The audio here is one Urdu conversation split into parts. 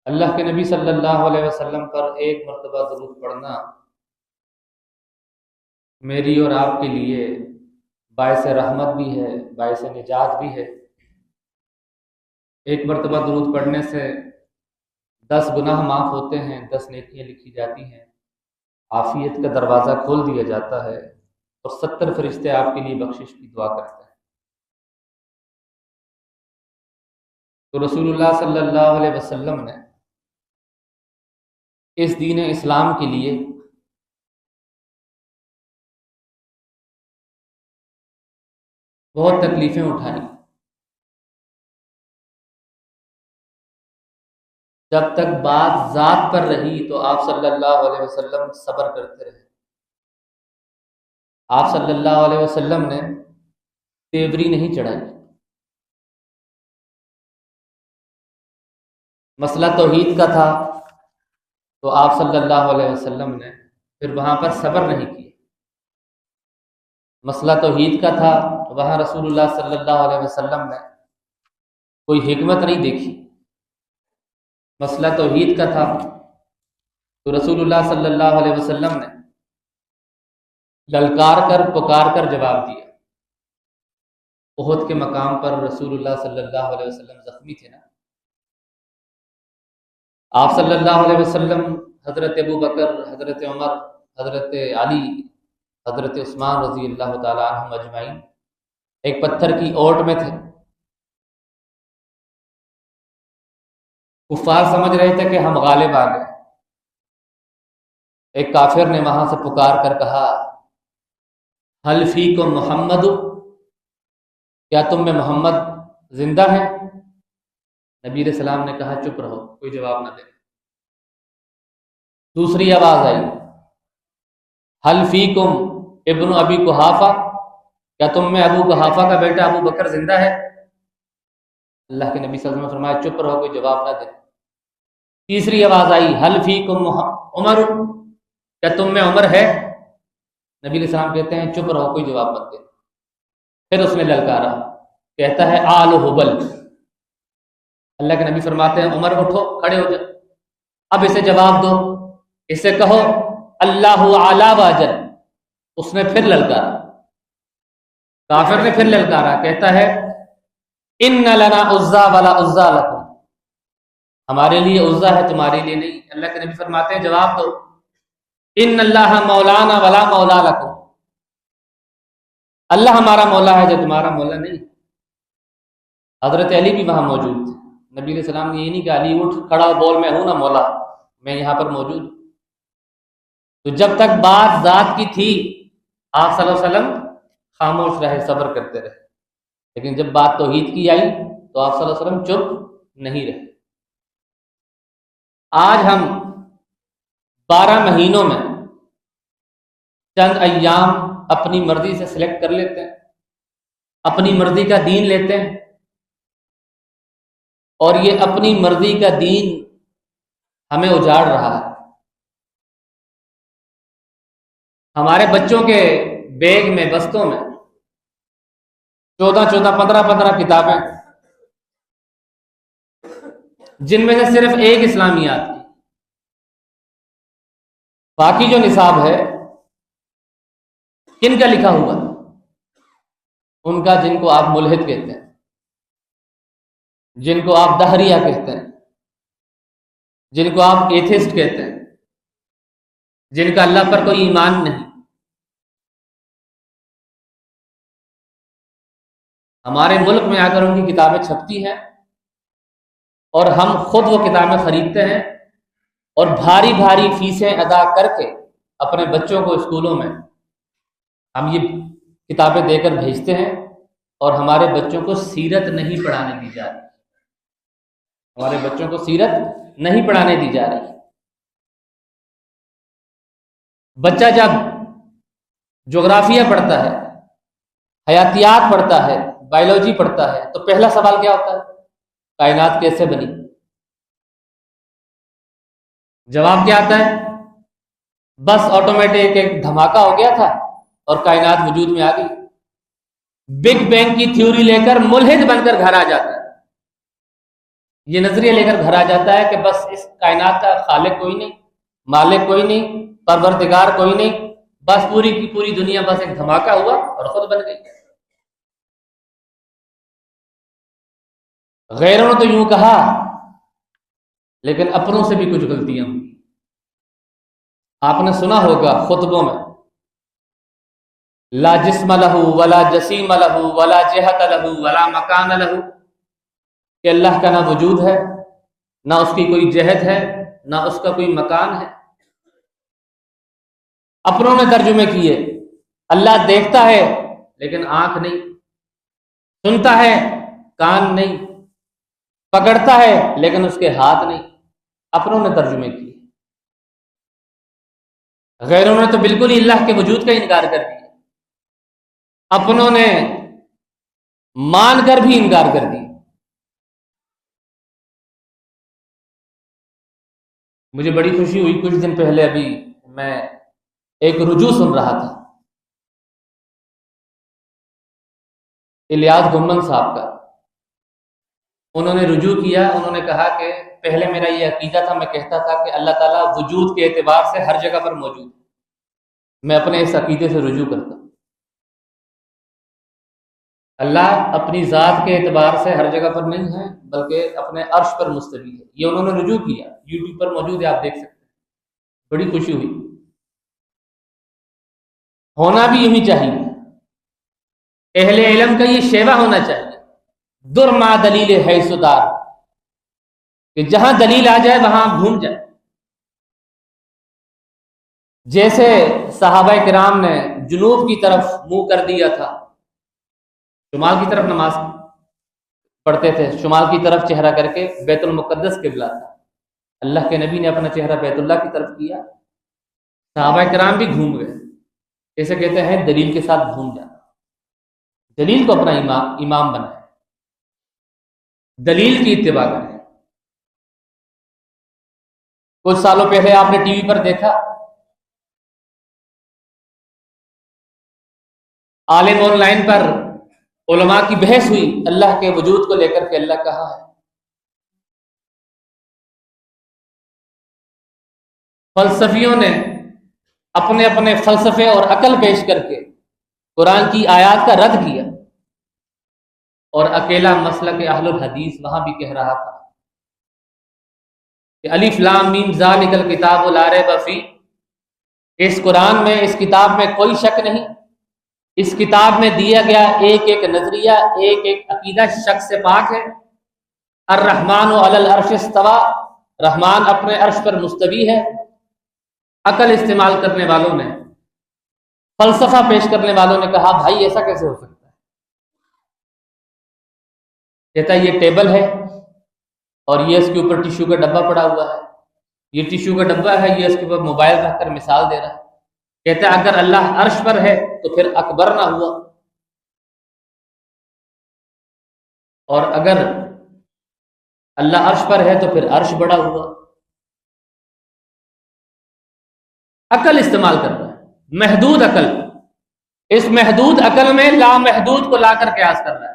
اللہ کے نبی صلی اللہ علیہ وسلم پر ایک مرتبہ درود پڑھنا میری اور آپ کے لیے باعث رحمت بھی ہے، باعث نجات بھی ہے۔ ایک مرتبہ درود پڑھنے سے 10 گناہ معاف ہوتے ہیں، 10 نیکیاں لکھی جاتی ہیں، عافیت کا دروازہ کھول دیا جاتا ہے اور 70 فرشتے آپ کے لیے بخشش کی دعا کرتے ہیں۔ تو رسول اللہ صلی اللہ علیہ وسلم نے اس دین اسلام کے لیے بہت تکلیفیں اٹھائیں۔ جب تک بات ذات پر رہی تو آپ صلی اللہ علیہ وسلم صبر کرتے رہے۔ آپ صلی اللہ علیہ وسلم نے تیوری نہیں چڑھائی۔ مسئلہ توحید کا تھا تو آپ صلی اللہ علیہ وسلم نے پھر وہاں پر صبر نہیں کیا۔ مسئلہ توحید کا تھا، وہاں رسول اللہ صلی اللہ علیہ وسلم نے کوئی حکمت نہیں دیکھی۔ مسئلہ توحید کا تھا تو رسول اللہ صلی اللہ علیہ وسلم نے للکار کر پکار کر جواب دیا۔ احد کے مقام پر رسول اللہ صلی اللہ علیہ وسلم زخمی تھے نا، آپ صلی اللہ علیہ وسلم حضرت ابو بکر، حضرت عمر، حضرت علی، حضرت عثمان رضی اللہ تعالیٰ عنہم اجمعین ایک پتھر کی اوٹ میں تھے۔ کفار سمجھ رہے تھے کہ ہم غالب آ گئے۔ ایک کافر نے وہاں سے پکار کر کہا، حل فیکم محمد، کیا تم میں محمد زندہ ہے؟ نبی علیہ السلام نے کہا چپ رہو، کوئی جواب نہ دے۔ دوسری آواز آئی، حل فیکم ابن ابی قحافہ، کیا تم میں ابو قحافہ کا بیٹا ابو بکر زندہ ہے؟ اللہ کے نبی صلی اللہ علیہ وسلم نے فرمایا چپ رہو، کوئی جواب نہ دے۔ تیسری آواز آئی، حل فیکم عمر، کیا تم میں عمر ہے؟ نبی علیہ السلام کہتے ہیں چپ رہو، کوئی جواب مت دے۔ پھر اس نے للکارا، کہتا ہے آل حبل۔ اللہ کے نبی فرماتے ہیں عمر اٹھو، کھڑے ہو جا، اب اسے جواب دو، اسے کہو اللہ اعلی واجل۔ اس نے پھر للکارا، کافر نے پھر للکارا، کہتا ہے ان لنا عزا ولا عزا لکم، ہمارے لیے عزا ہے تمہارے لیے نہیں۔ اللہ کے نبی فرماتے ہیں جواب دو، ان اللہ مولانا ولا مولا لکم، اللہ ہمارا مولا ہے جو تمہارا مولا نہیں۔ حضرت علی بھی وہاں موجود تھے۔ نبی علیہ السلام نے یہ نہیں کہا علی اٹھ کھڑا بول میں ہوں نا مولا، میں یہاں پر موجود ہوں۔ تو جب تک بات ذات کی تھی آپ صلی اللہ علیہ وسلم خاموش رہے، صبر کرتے رہے، لیکن جب بات توحید کی آئی تو آپ صلی اللہ علیہ وسلم چپ نہیں رہے۔ آج ہم 12 مہینوں میں چند ایام اپنی مرضی سے سلیکٹ کر لیتے ہیں، اپنی مرضی کا دین لیتے ہیں، اور یہ اپنی مرضی کا دین ہمیں اجاڑ رہا ہے۔ ہمارے بچوں کے بیگ میں، بستوں میں 14 15 کتابیں، جن میں سے صرف ایک اسلامیات کی، باقی جو نصاب ہے کن کا لکھا ہوا؟ ان کا جن کو آپ ملحد کہتے ہیں، جن کو آپ دہریہ کہتے ہیں، جن کو آپ ایتھسٹ کہتے ہیں، جن کا اللہ پر کوئی ایمان نہیں۔ ہمارے ملک میں آ کر ان کی کتابیں چھپتی ہیں اور ہم خود وہ کتابیں خریدتے ہیں اور بھاری بھاری فیسیں ادا کر کے اپنے بچوں کو اسکولوں میں ہم یہ کتابیں دے کر بھیجتے ہیں، اور ہمارے بچوں کو سیرت نہیں پڑھانے دی جا رہی، ہمارے بچوں کو سیرت نہیں پڑھانے دی جا رہی۔ بچہ جب جغرافیہ پڑھتا ہے، حیاتیات پڑھتا ہے، بایولوجی پڑھتا ہے، تو پہلا سوال کیا ہوتا ہے؟ کائنات کیسے بنی؟ جواب کیا آتا ہے؟ بس آٹومیٹک ایک دھماکہ ہو گیا تھا اور کائنات وجود میں آ گئی۔ بگ بینگ کی تھیوری لے کر ملحد بن کر گھر آ جاتا ہے۔ یہ نظریہ لے کر گھر آ جاتا ہے کہ بس اس کائنات کا خالق کوئی نہیں، مالک کوئی نہیں، پروردگار کوئی نہیں، بس پوری کی پوری دنیا بس ایک دھماکہ ہوا اور خود بن گئی۔ غیروں نے تو یوں کہا، لیکن اپنوں سے بھی کچھ غلطیاں ہوئی۔ آپ نے سنا ہوگا خطبوں میں، لا جسم لہو ولا جسیم لہو ولا جہت لہو ولا مکان لہو، کہ اللہ کا نہ وجود ہے، نہ اس کی کوئی جہت ہے، نہ اس کا کوئی مکان ہے۔ اپنوں نے ترجمے کیے، اللہ دیکھتا ہے لیکن آنکھ نہیں، سنتا ہے کان نہیں، پکڑتا ہے لیکن اس کے ہاتھ نہیں۔ اپنوں نے ترجمے کیے۔ غیروں نے تو بالکل ہی اللہ کے وجود کا انکار کر دیا، اپنوں نے مان کر بھی انکار کر دیا۔ مجھے بڑی خوشی ہوئی، کچھ دن پہلے ابھی میں ایک رجوع سن رہا تھا الیاس گمن صاحب کا۔ انہوں نے رجوع کیا، انہوں نے کہا کہ پہلے میرا یہ عقیدہ تھا، میں کہتا تھا کہ اللہ تعالیٰ وجود کے اعتبار سے ہر جگہ پر موجود ہے، میں اپنے اس عقیدے سے رجوع کرتا ہوں۔ اللہ اپنی ذات کے اعتبار سے ہر جگہ پر نہیں ہے، بلکہ اپنے عرش پر مستوی ہے۔ یہ انہوں نے رجوع کیا، یوٹیوب پر موجود ہے، آپ دیکھ سکتے ہیں۔ بڑی خوشی ہوئی۔ ہونا بھی یوں ہی چاہیے، اہل علم کا یہ شیوا ہونا چاہیے، در ما دلیل ہے سدار، کہ جہاں دلیل آ جائے وہاں گھوم جائے۔ جیسے صحابہ کرام نے جنوب کی طرف منہ کر دیا تھا، شمال کی طرف نماز پڑھتے تھے، شمال کی طرف چہرہ کر کے بیت المقدس قبلہ تھا، اللہ کے نبی نے اپنا چہرہ بیت اللہ کی طرف کیا، صحابہ کرام بھی گھوم گئے۔ اسے کہتے ہیں دلیل کے ساتھ گھوم جانا، دلیل کو اپنا امام بنائے، دلیل کی اتباع کریں۔ کچھ سالوں پہلے آپ نے ٹی وی پر دیکھا، عالم آن لائن پر علماء کی بحث ہوئی اللہ کے وجود کو لے کر کے، اللہ کہاں ہے۔ فلسفیوں نے اپنے اپنے فلسفے اور عقل پیش کر کے قرآن کی آیات کا رد کیا، اور اکیلا مسلک اہل الحدیث وہاں بھی کہہ رہا تھا کہ الف لام میم ذالک الکتاب لا ریب فیہ، اس قرآن میں، اس کتاب میں کوئی شک نہیں، اس کتاب میں دیا گیا ایک ایک نظریہ، ایک ایک عقیدہ شک سے پاک ہے۔ الرحمن علی العرش استویٰ، رحمان اپنے عرش پر مستوی ہے۔ عقل استعمال کرنے والوں نے، فلسفہ پیش کرنے والوں نے کہا بھائی ایسا کیسے ہو سکتا ہے؟ کہتا ہے یہ ٹیبل ہے اور یہ اس کے اوپر ٹیشو کا ڈبہ پڑا ہوا ہے، یہ ٹیشو کا ڈبہ ہے، یہ اس کے اوپر موبائل رکھ کر مثال دے رہا ہے۔ کہتا ہے اگر اللہ عرش پر ہے تو پھر اکبر نہ ہوا، اور اگر اللہ عرش پر ہے تو پھر عرش بڑا ہوا۔ عقل استعمال کر رہا ہے، محدود عقل، اس محدود عقل میں لامحدود کو لا کر قیاس کر رہا ہے،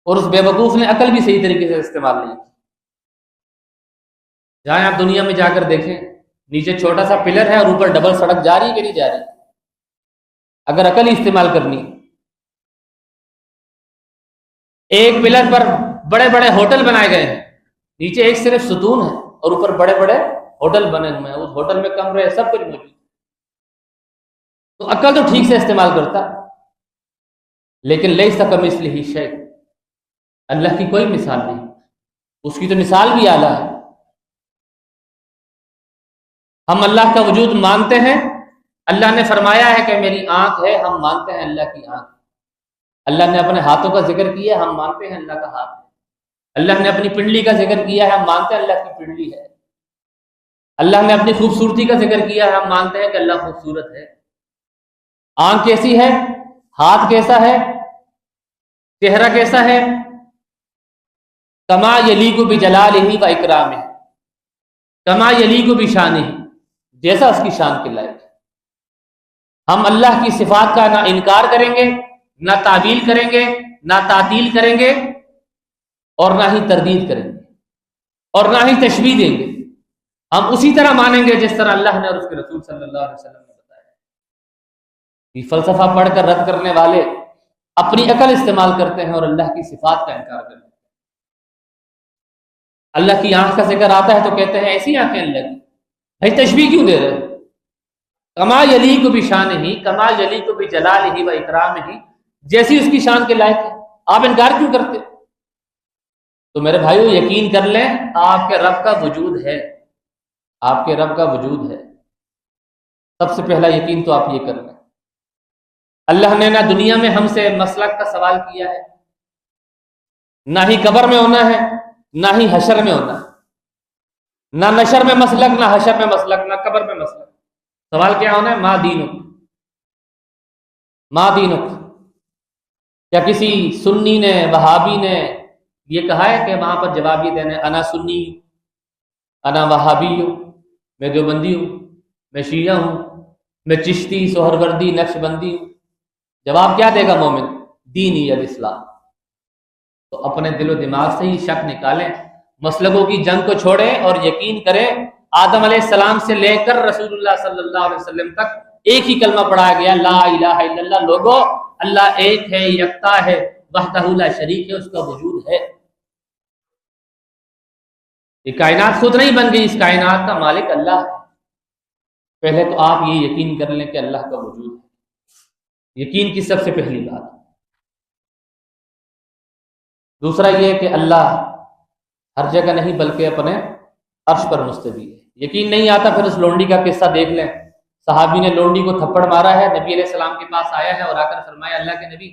اور اس بے وقوف نے عقل بھی صحیح طریقے سے استعمال نہیں کی۔ جہاں آپ دنیا میں جا کر دیکھیں، نیچے چھوٹا سا پلر ہے اور اوپر ڈبل سڑک جا رہی ہے کہ نہیں جا رہی؟ اگر عقل ہی استعمال کرنی، ایک پلر پر بڑے بڑے ہوٹل بنائے گئے ہیں، نیچے ایک صرف ستون ہے اور اوپر بڑے بڑے ہوٹل بنے ہوئے ہیں، اس ہوٹل میں کمرے سب کچھ موجود، تو عقل تو ٹھیک سے استعمال کرتا، لیکن لیس کمثلہ شیء، اللہ کی کوئی مثال نہیں، اس کی تو مثال بھی اعلیٰ ہے۔ ہم اللہ کا وجود مانتے ہیں، اللہ نے فرمایا ہے کہ میری آنکھ ہے، ہم مانتے ہیں اللہ کی آنکھ۔ اللہ نے اپنے ہاتھوں کا ذکر کیا ہے، ہم مانتے ہیں اللہ کا ہاتھ ہے۔ اللہ نے اپنی پنڈلی کا ذکر کیا ہے، ہم مانتے ہیں اللہ کی پنڈلی ہے۔ اللہ نے اپنی خوبصورتی کا ذکر کیا ہے، ہم مانتے ہیں کہ اللہ خوبصورت ہے۔ آنکھ کیسی ہے، ہاتھ کیسا ہے، چہرہ کیسا ہے، کما یلیق بجلالہ و اکرامہ، کما یلیق بشانہ، جیسا اس کی شان کے لائق۔ ہم اللہ کی صفات کا نہ انکار کریں گے، نہ تعویل کریں گے، نہ تعطیل کریں گے، اور نہ ہی تردید کریں گے اور نہ ہی تشبیہ دیں گے. ہم اسی طرح مانیں گے جس طرح اللہ نے اور اس کے رسول صلی اللہ علیہ وسلم نے بتایا. یہ فلسفہ پڑھ کر رد کرنے والے اپنی عقل استعمال کرتے ہیں اور اللہ کی صفات کا انکار کرتے ہیں. اللہ کی آنکھ کا ذکر آتا ہے تو کہتے ہیں ایسی آنکھیں اللہ کی. بھائی تشبیہ کیوں دے رہے ہیں؟ کما یلیق بشانہ کما یلیق بجلالہ و اکرامہ، جیسی اس کی شان کے لائق ہے. آپ انکار کیوں کرتے؟ تو میرے بھائیو یقین کر لیں آپ کے رب کا وجود ہے، آپ کے رب کا وجود ہے. سب سے پہلا یقین تو آپ یہ کر لیں. اللہ نے نہ دنیا میں ہم سے مسلک کا سوال کیا ہے، نہ ہی قبر میں ہونا ہے، نہ ہی حشر میں ہونا ہے. نہ نشر میں مسلک، نہ حشر میں مسلک، نہ قبر میں مسلک. سوال کیا ہونا ہے؟ ما دینک، ما دینک. کیا کسی سنی نے وہابی نے یہ کہا ہے کہ وہاں پر جواب یہ دینا انا سنی ہوں، انا وہابی ہوں، میں دیوبندی ہوں، میں شیعہ ہوں، میں چشتی سہروردی نقش بندی ہوں؟ جواب کیا دے گا مومن؟ دینی الاسلام. تو اپنے دل و دماغ سے ہی شک نکالیں، مسلکوں کی جنگ کو چھوڑیں اور یقین کریں آدم علیہ السلام سے لے کر رسول اللہ صلی اللہ علیہ وسلم تک ایک ہی کلمہ پڑھایا گیا، لا الہ الا اللہ. لوگو اللہ ایک ہے، یکتا ہے، وحدہ لا شریک ہے، اس کا وجود ہے. یہ کائنات خود نہیں بن گئی، اس کائنات کا مالک اللہ ہے. پہلے تو آپ یہ یقین کر لیں کہ اللہ کا وجود ہے، یقین کی سب سے پہلی بات. دوسرا یہ کہ اللہ ہر جگہ نہیں بلکہ اپنے عرش پر مستوی ہے. یقین نہیں آتا پھر اس لونڈی کا قصہ دیکھ لیں. صحابی نے لونڈی کو تھپڑ مارا ہے، نبی علیہ السلام کے پاس آیا ہے اور آ کر فرمایا اللہ کے نبی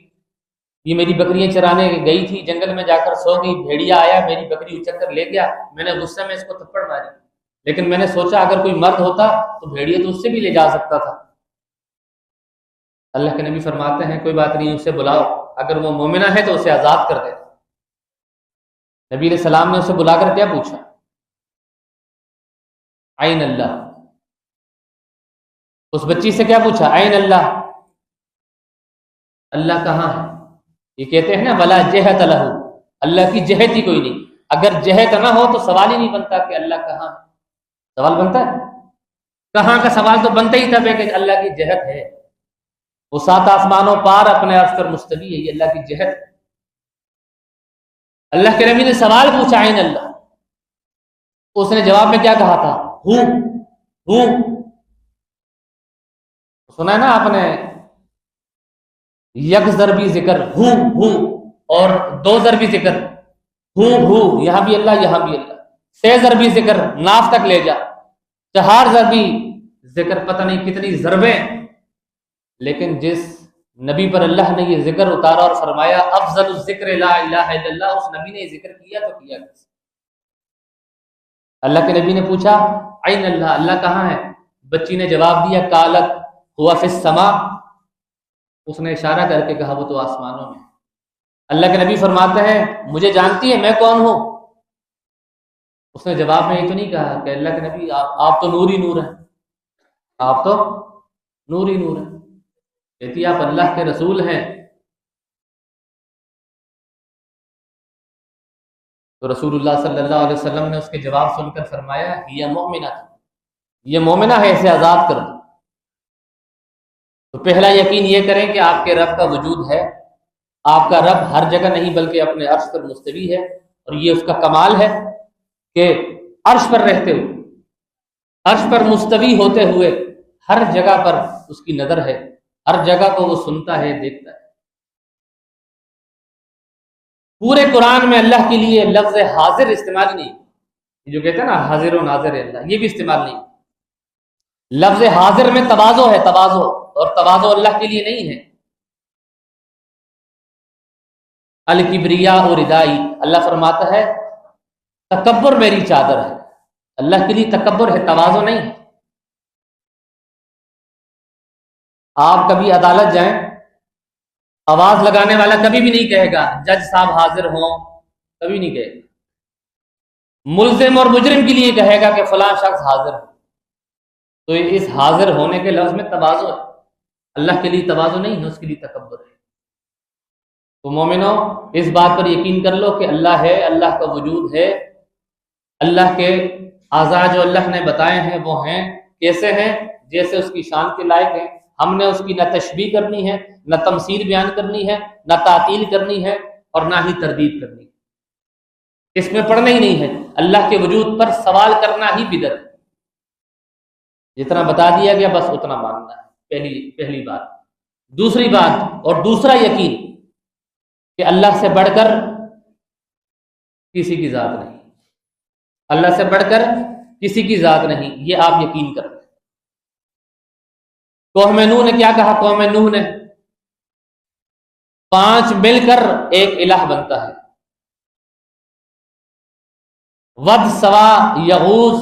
یہ میری بکریاں چرانے گئی تھی، جنگل میں جا کر سو گئی، بھیڑیا آیا میری بکری اچک کر لے گیا، میں نے غصے میں اس کو تھپڑ ماری، لیکن میں نے سوچا اگر کوئی مرد ہوتا تو بھیڑیا تو اس سے بھی لے جا سکتا تھا. اللہ کے نبی فرماتے ہیں کوئی بات نہیں، اسے بلاؤ، اگر وہ مومنہ ہے تو اسے آزاد کر دے. نبی علیہ السلام نے اسے بلا کر کیا پوچھا؟ عین اللہ. اس بچی سے کیا پوچھا؟ عین اللہ، اللہ کہاں ہے؟ یہ کہتے ہیں نا ولا جہت لہ، اللہ کی جہت ہی کوئی نہیں. اگر جہت نہ ہو تو سوال ہی نہیں بنتا کہ اللہ کہاں ہے. سوال بنتا ہے؟ کہاں کا سوال تو بنتا ہی تھا کہ اللہ کی جہت ہے. وہ 7 آسمانوں پار اپنے عرش پر مستوی ہے، یہ اللہ کی جہت ہے. اللہ کے نبی نے سوال پوچھا عین اللہ، اس نے جواب میں کیا کہا تھا؟ ہوں. سنا ہے نا آپ نے یک ضربی ذکر ہوں اور 2 ضربی ذکر ہوں، یہاں بھی اللہ یہاں بھی اللہ. 6 ضربی ذکر ناف تک لے جا، 4 ضربی ذکر پتہ نہیں کتنی ضربیں. لیکن جس نبی پر اللہ نے یہ ذکر اتارا اور فرمایا افضل الذکر لا الہ الا اللہ، اس نبی نے یہ ذکر کیا تو کیا. اللہ کے نبی نے پوچھا عین اللہ، اللہ کہاں ہے؟ بچی نے جواب دیا قالت ہوا فی السماء، اس نے اشارہ کر کے کہا وہ تو آسمانوں میں. اللہ کے نبی فرماتے ہیں مجھے جانتی ہے میں کون ہوں؟ اس نے جواب میں یہ تو نہیں کہا کہ اللہ کے نبی آپ تو نور ہی نور ہیں، آپ تو نور ہی نور ہیں. کہتی آپ اللہ کے رسول ہیں. تو رسول اللہ صلی اللہ علیہ وسلم نے اس کے جواب سن کر فرمایا یہ مومنہ، یہ مومنہ ہے، اسے آزاد کر دو. تو پہلا یقین یہ کریں کہ آپ کے رب کا وجود ہے. آپ کا رب ہر جگہ نہیں بلکہ اپنے عرش پر مستوی ہے، اور یہ اس کا کمال ہے کہ عرش پر رہتے ہوئے، عرش پر مستوی ہوتے ہوئے ہر جگہ پر اس کی نظر ہے، ہر جگہ کو وہ سنتا ہے، دیکھتا ہے. پورے قرآن میں اللہ کے لیے لفظ حاضر استعمال نہیں، جو کہتے ہیں نا حاضر و ناظر ہے اللہ، یہ بھی استعمال نہیں. لفظ حاضر میں تواضع ہے، تواضع، اور تواضع اللہ کے لیے نہیں ہے. الکبریاء اور ردائی، اللہ فرماتا ہے تکبر میری چادر ہے. اللہ کے لیے تکبر ہے، تواضع نہیں ہے. آپ کبھی عدالت جائیں، آواز لگانے والا کبھی بھی نہیں کہے گا جج صاحب حاضر ہوں، کبھی نہیں کہے گا. ملزم اور مجرم کے لیے کہے گا کہ فلاں شخص حاضر ہے. تو اس حاضر ہونے کے لفظ میں تواضع ہے. اللہ کے لیے تواضع نہیں ہے، اس کے لیے تکبر ہے. تو مومنو اس بات پر یقین کر لو کہ اللہ ہے، اللہ کا وجود ہے، اللہ کے اعضاء جو اللہ نے بتائے ہیں وہ ہیں، کیسے ہیں؟ جیسے اس کی شان کے لائق ہیں۔ ہم نے اس کی نہ تشبیہ کرنی ہے، نہ تمثیل بیان کرنی ہے، نہ تعطیل کرنی ہے، اور نہ ہی تردید کرنی ہے۔ اس میں پڑھنا ہی نہیں ہے۔ اللہ کے وجود پر سوال کرنا ہی بدعت ہے۔ جتنا بتا دیا گیا بس اتنا ماننا ہے، پہلی بات۔ دوسری بات اور دوسرا یقین کہ اللہ سے بڑھ کر کسی کی ذات نہیں، اللہ سے بڑھ کر کسی کی ذات نہیں، یہ آپ یقین کریں۔ قوم نوح نے کیا کہا؟ قوم نوح نے 5 مل کر ایک الہ بنتا ہے، ود، سوا، یغوث،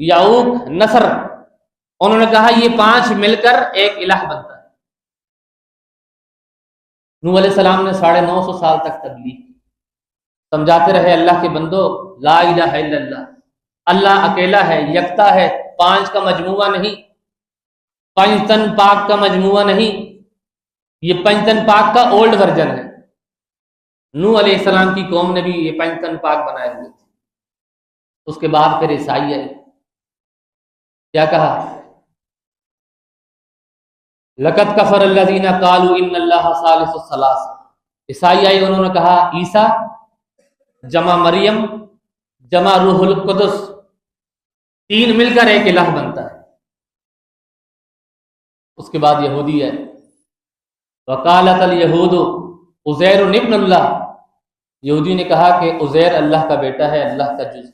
یعوق، نصر۔ انہوں نے کہا یہ 5 مل کر ایک الہ بنتا ہے۔ نوح علیہ السلام نے 950 سال تک تبلیغ کی، سمجھاتے رہے اللہ کے بندو لا الہ الا اللہ، اللہ اکیلا ہے، یکتا ہے، 5 کا مجموعہ نہیں، 5 تن پاک کا مجموعہ نہیں، یہ 5 تن پاک کا اولڈ ورژن ہے۔ نوح علیہ السلام کی قوم نے بھی یہ 5 تن پاک بنائے ہوئے تھے۔ اس کے بعد پھر عیسائی آئے، کیا کہا؟ لقد کفر الذین قالوا ان اللہ ثالث الثلاث۔ عیسائی آئے، انہوں نے کہا عیسیٰ جمع مریم جمع روح القدس 3 مل کر ایک الہ بنتا ہے۔ اس کے بعد یہودی ہے، وقالت الیہود عزیر ابن اللہ، یہودی نے کہا کہ عزیر اللہ کا بیٹا ہے، اللہ کا جز۔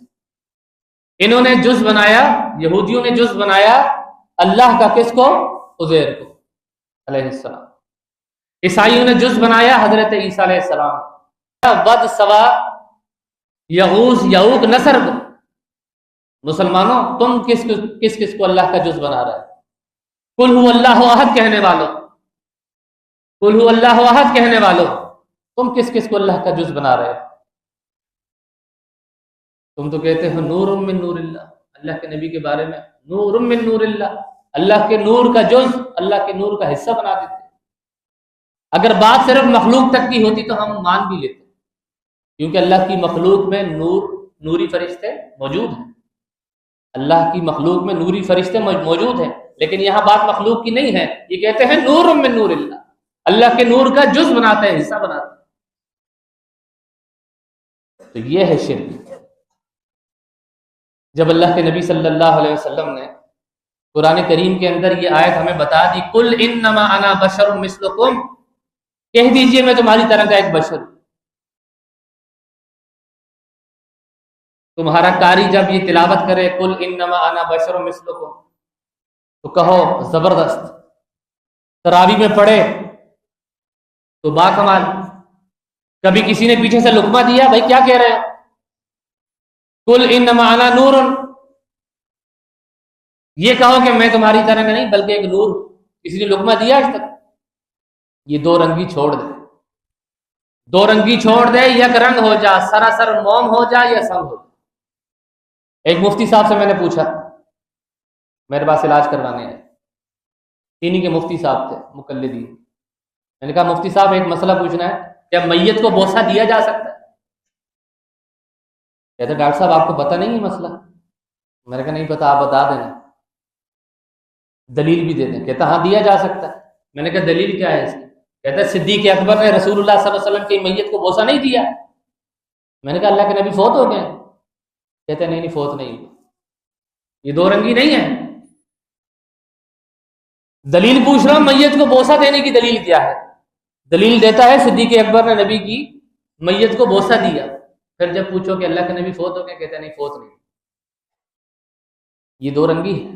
انہوں نے جز بنایا، یہودیوں نے جز بنایا اللہ کا، کس کو؟ عزیر کو علیہ السلام۔ عیسائیوں نے جز بنایا حضرت عیسیٰ علیہ السلام، ود، سوا، یغوث، یعوق، نصر کو۔ مسلمانوں تم کس کو اللہ کا جز بنا رہے؟ قل هو اللہ احد کہنے والوں، قل هو اللہ احد کہنے والوں، تم کس کو اللہ کا جز بنا رہے؟ تم تو کہتے ہو نور من نور اللہ، اللہ کے نبی کے بارے میں نور من نور اللہ، اللہ کے نور کا جز، اللہ کے نور کا حصہ بنا دیتے۔ اگر بات صرف مخلوق تک کی ہوتی تو ہم مان بھی لیتے، کیونکہ اللہ کی مخلوق میں نوری فرشتے موجود ہیں، اللہ کی مخلوق میں نوری فرشتے موجود ہیں، لیکن یہاں بات مخلوق کی نہیں ہے، یہ کہتے ہیں نور من نور اللہ، اللہ کے نور کا جز بناتے ہیں، حصہ بناتے ہیں۔ تو یہ ہے شرک۔ جب اللہ کے نبی صلی اللہ علیہ وسلم نے قرآن کریم کے اندر یہ آیت ہمیں بتا دی، قل انما انا بشر مثلکم، کہہ دیجئے میں تمہاری طرح کا ایک بشر ہوں۔ تمہارا قاری جب یہ تلاوت کرے قل انما انا بشر مثلکم تو کہو زبردست، تراویح میں پڑھے تو با کمال۔ کبھی کسی نے پیچھے سے لقمہ دیا، بھائی کیا کہہ رہے ہیں؟ قل انما انا نور، یہ کہو کہ میں تمہاری طرح کا نہیں بلکہ ایک نور۔ کسی نے لقمہ دیا آج تک؟ یہ 2 رنگی چھوڑ دے، 2 رنگی چھوڑ دے، یک رنگ ہو جا، سراسر موم ہو جا یا سنگ ہو جا۔ ایک مفتی صاحب سے میں نے پوچھا، میرے پاس علاج کروانے آئے، چینی کے مفتی صاحب تھے، مقلدین۔ میں نے کہا مفتی صاحب ایک مسئلہ پوچھنا ہے، کیا میت کو بوسہ دیا جا سکتا ہے؟ کہتے ڈاکٹر صاحب آپ کو پتہ نہیں ہے مسئلہ؟ میں نے کہا نہیں پتا، آپ بتا دینا، دلیل بھی دے دیں۔ کہتا ہاں دیا جا سکتا ہے۔ میں نے کہا دلیل کیا ہے اس کی؟ کہتا ہے صدیق اکبر نے رسول اللہ صلی اللہ علیہ وسلم کی میت کو بوسہ نہیں دیا۔ میں نے کہا اللہ کے نبی فوت ہو گئے؟ کہتے ہیں نہیں فوت نہیں ہوئے۔ یہ 2 رنگی نہیں ہے۔ دلیل پوچھ رہا ہوں، میت کو بوسہ دینے کی دلیل کیا ہے؟ دلیل دیتا ہے صدیق اکبر نے نبی کی میت کو بوسہ دیا۔ پھر جب پوچھو کہ اللہ کے نبی فوت ہو گئے، کہتے ہیں نہیں فوت نہیں۔ یہ 2 رنگی ہے،